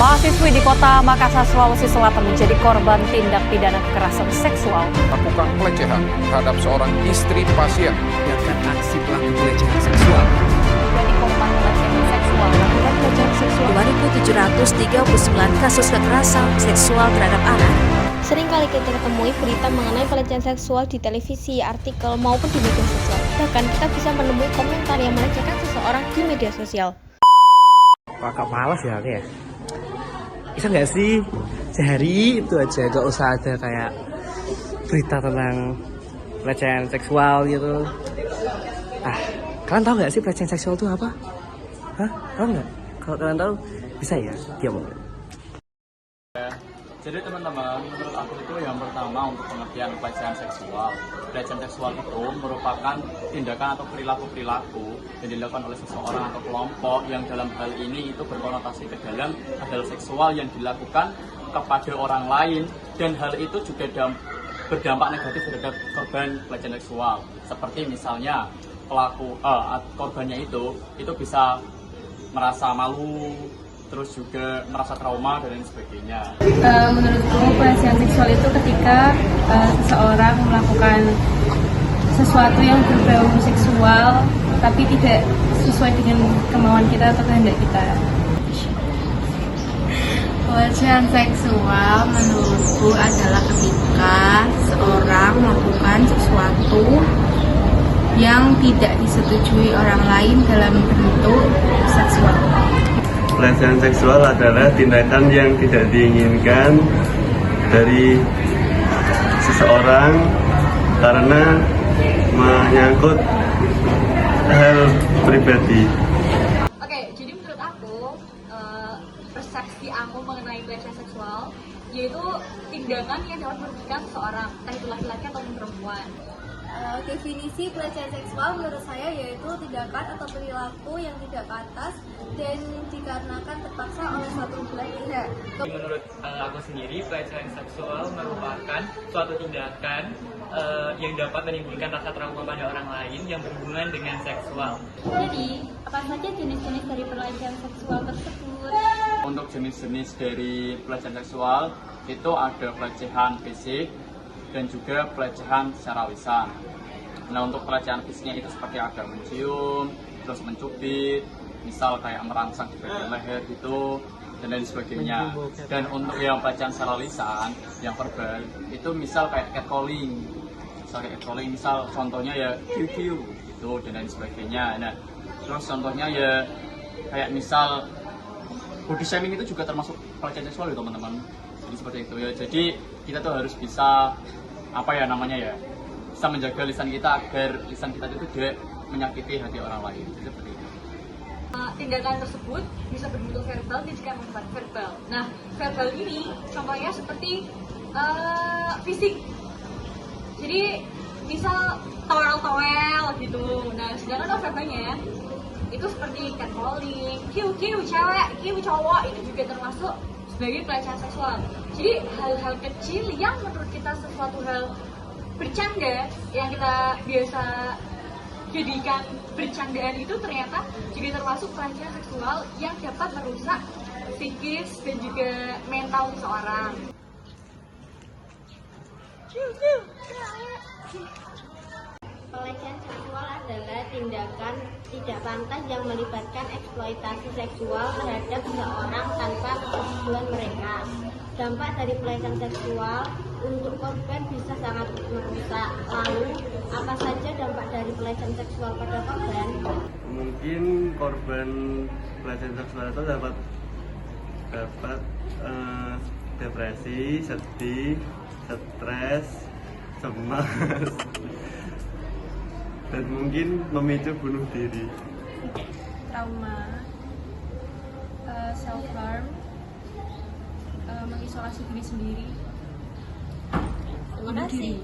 Mahasiswi di kota Makassar, Sulawesi Selatan menjadi korban tindak pidana kekerasan seksual. Melakukan pelecehan terhadap seorang istri pasien. Melihatkan aksi pelaku pelecehan seksual. Jadi korban pelecehan seksual melakukan pelecehan seksual. 2.739 kasus kekerasan seksual terhadap anak. Sering kali kita temui berita mengenai pelecehan seksual di televisi, artikel, maupun di media sosial. Bahkan kita bisa menemui komentar yang melecehkan seseorang di media sosial. Kakak malas ya aku ya. Bisa nggak sih sehari itu aja gak usah ada kayak berita tentang pelecehan seksual gitu. Kalian tahu nggak sih pelecehan seksual itu apa? Tahu nggak? Kalau kalian tahu bisa ya diam. Jadi teman-teman, menurut aku itu yang pertama untuk pengertian pelecehan seksual. Pelecehan seksual itu merupakan tindakan atau perilaku-perilaku yang dilakukan oleh seseorang atau kelompok yang dalam hal ini itu berkonotasi ke dalam adalah seksual yang dilakukan kepada orang lain, dan hal itu juga berdampak negatif terhadap korban pelecehan seksual. Seperti misalnya korbannya itu bisa merasa malu, terus juga merasa trauma dan lain sebagainya. Menurutku pelecehan seksual itu ketika seseorang melakukan sesuatu yang berbau seksual tapi tidak sesuai dengan kemauan kita atau kehendak kita. Pelecehan seksual menurutku adalah ketika seorang melakukan sesuatu yang tidak disetujui orang lain dalam bentuk seksual. Pelecehan seksual adalah tindakan yang tidak diinginkan dari seseorang karena menyangkut hal pribadi. Oke, jadi menurut aku persepsi aku mengenai pelecehan seksual yaitu tindakan yang dapat merugikan seseorang, entah itu laki-laki atau perempuan. Definisi pelecehan seksual menurut saya yaitu tindakan atau perilaku yang tidak pantas dan dikarenakan terpaksa oleh suatu belah pihak. Menurut aku sendiri, pelecehan seksual merupakan suatu tindakan yang dapat menimbulkan rasa trauma pada orang lain yang berhubungan dengan seksual. Jadi, apa saja jenis-jenis dari pelecehan seksual tersebut? Untuk jenis-jenis dari pelecehan seksual itu ada pelecehan fisik dan juga pelecehan secara lisan. Nah, untuk pelecehan fisiknya itu seperti ada mencium, terus mencubit, misal kayak merangsang di bagian leher gitu, dan lain sebagainya. Dan untuk yang pelecehan secara lisan, yang verbal, itu misal kayak catcalling. Misal contohnya ya QQ gitu, dan lain sebagainya. Nah, terus contohnya ya kayak misal body shaming itu juga termasuk pelecehan seksual ya teman-teman. Jadi seperti itu ya. Jadi kita tuh harus bisa bisa menjaga lisan kita agar lisan kita itu tidak menyakiti hati orang lain. Seperti itu. Tindakan tersebut bisa berbentuk verbal dan juga non verbal. Nah, verbal ini contohnya seperti fisik. Jadi misal towel gitu. Nah, sedangkan non verbalnya itu seperti catcalling, Q cewek, Q cowok, itu juga termasuk sebagai pelecehan seksual. Jadi hal-hal kecil yang menurut kita sesuatu hal bercanda yang kita biasa jadikan bercandaan itu ternyata juga termasuk pelecehan seksual yang dapat merusak psikis dan juga mental seseorang. Pelecehan seksual adalah tindakan tidak pantas yang melibatkan eksploitasi seksual terhadap seseorang tanpa persetujuan mereka. Dampak dari pelecehan seksual untuk korban bisa sangat merusak. Lalu, apa saja dampak dari pelecehan seksual pada korban? Mungkin korban pelecehan seksual itu dapat depresi, sedih, stres, cemas, dan mungkin memicu bunuh diri. Trauma, self harm, mengisolasi diri sendiri. Terima kasih.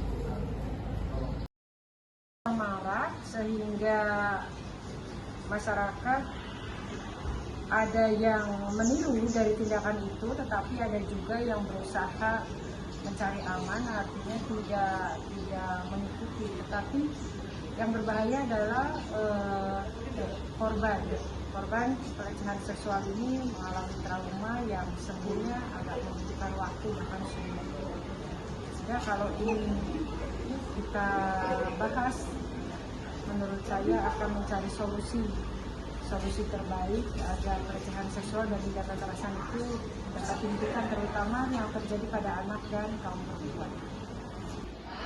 Marah sehingga masyarakat ada yang meniru dari tindakan itu, tetapi ada juga yang berusaha mencari aman, artinya tidak mengikuti. Tetapi yang berbahaya adalah korban pelecehan seksual ini mengalami trauma yang sembuhnya agak membutuhkan waktu bahkan sulit. Sehingga kalau ini kita bahas, menurut saya akan mencari solusi terbaik agar pelecehan seksual dan tindak kekerasan itu dapat dihentikan, terutama yang terjadi pada anak dan kaum perempuan.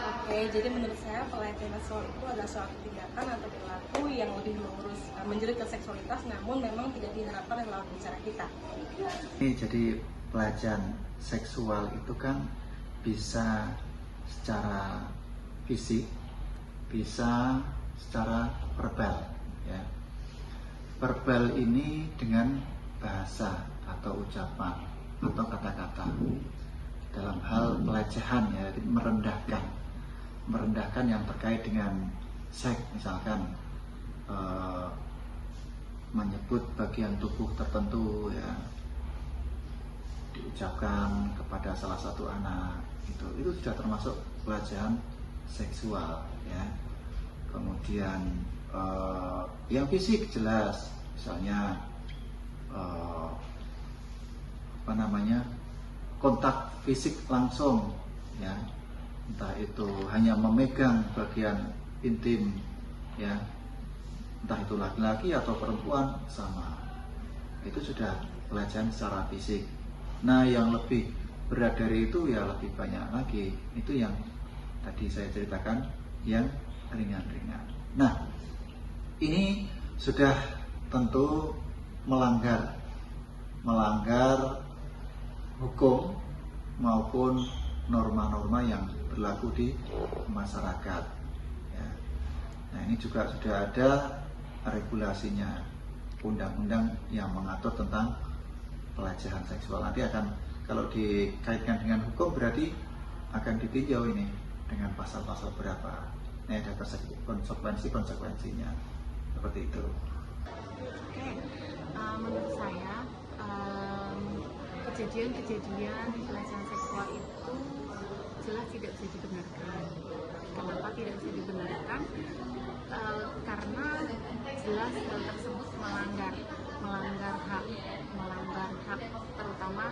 Oke, jadi menurut saya pelecehan seksual itu adalah suatu tindakan atau perilaku yang lebih mengurus menjerit ke seksualitas, namun memang tidak diharapkan oleh lawan bicara kita. Jadi pelecehan seksual itu kan bisa secara fisik, bisa secara verbal, ya. Verbal ini dengan bahasa atau ucapan atau kata-kata dalam hal pelecehan, ya, merendahkan yang terkait dengan seks, misalkan menyebut bagian tubuh tertentu, ya, diucapkan kepada salah satu anak, itu sudah termasuk pelecehan seksual, ya. Kemudian yang fisik jelas, misalnya kontak fisik langsung, ya, entah itu hanya memegang bagian intim, ya, entah itu laki-laki atau perempuan sama, itu sudah pelecehan secara fisik. Nah, yang lebih berat dari itu ya lebih banyak lagi, itu yang tadi saya ceritakan, yang ringan-ringan. Nah, ini sudah tentu melanggar hukum maupun norma-norma yang berlaku di masyarakat, ya. Nah, ini juga sudah ada regulasinya, undang-undang yang mengatur tentang pelecehan seksual. Nanti akan, kalau dikaitkan dengan hukum, berarti akan ditinjau ini dengan pasal-pasal berapa. Ini ada konsekuensinya, seperti itu. Menurut saya kejadian pelecehan seksual itu jelas tidak bisa dibenarkan. Kenapa tidak bisa dibenarkan? Karena jelas hal tersebut melanggar hak terutama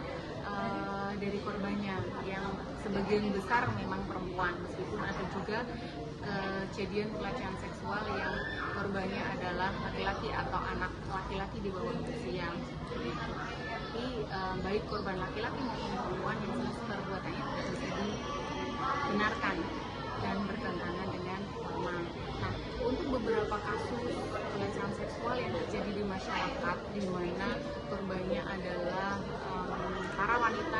dari korbannya, yang sebagian besar memang perempuan, meskipun ada juga kejadian pelecehan seksual yang korbannya adalah laki-laki atau anak laki-laki di bawah usia. Tapi baik korban laki-laki maupun perempuan yang jelas perbuatannya tidak bisa dibenarkan dan bertentangan dengan norma. Nah, untuk beberapa kasus pelecehan seksual yang terjadi di masyarakat, di mana korbannya adalah para wanita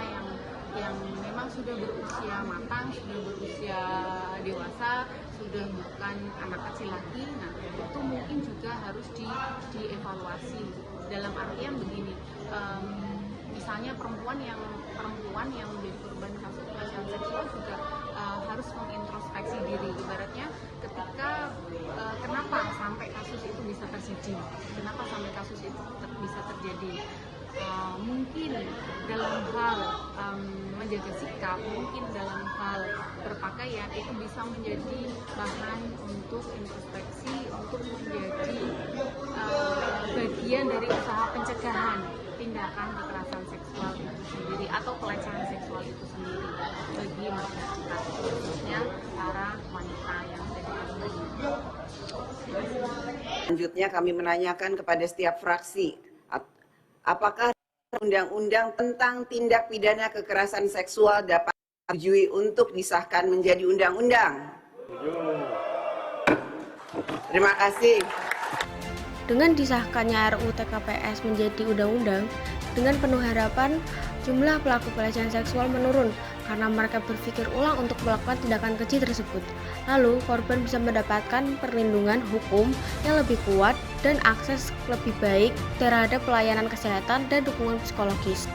yang memang sudah berusia matang, sudah berusia dewasa, sudah bukan anak kecil lagi. Nah, itu mungkin juga harus dievaluasi. Dalam artian begini, misalnya perempuan yang menjadi korban kasus pelecehan seksual juga harus mengintrospeksi diri. Ibaratnya ketika kenapa sampai kasus itu bisa terjadi, kenapa sampai kasus itu bisa terjadi. Mungkin dalam hal menjaga sikap, mungkin dalam hal berpakaian, itu bisa menjadi bahan untuk introspeksi, untuk menjadi bagian dari usaha pencegahan tindakan kekerasan seksual itu sendiri atau pelecehan seksual itu sendiri bagi masyarakat, khususnya para wanita yang ada di korban. Selanjutnya kami menanyakan kepada setiap fraksi, apakah undang-undang tentang tindak pidana kekerasan seksual dapat disetujui untuk disahkan menjadi undang-undang? Terima kasih. Dengan disahkannya RUU TKPS menjadi undang-undang, dengan penuh harapan jumlah pelaku pelecehan seksual menurun karena mereka berpikir ulang untuk melakukan tindakan keji tersebut. Lalu, korban bisa mendapatkan perlindungan hukum yang lebih kuat dan akses lebih baik terhadap pelayanan kesehatan dan dukungan psikologis.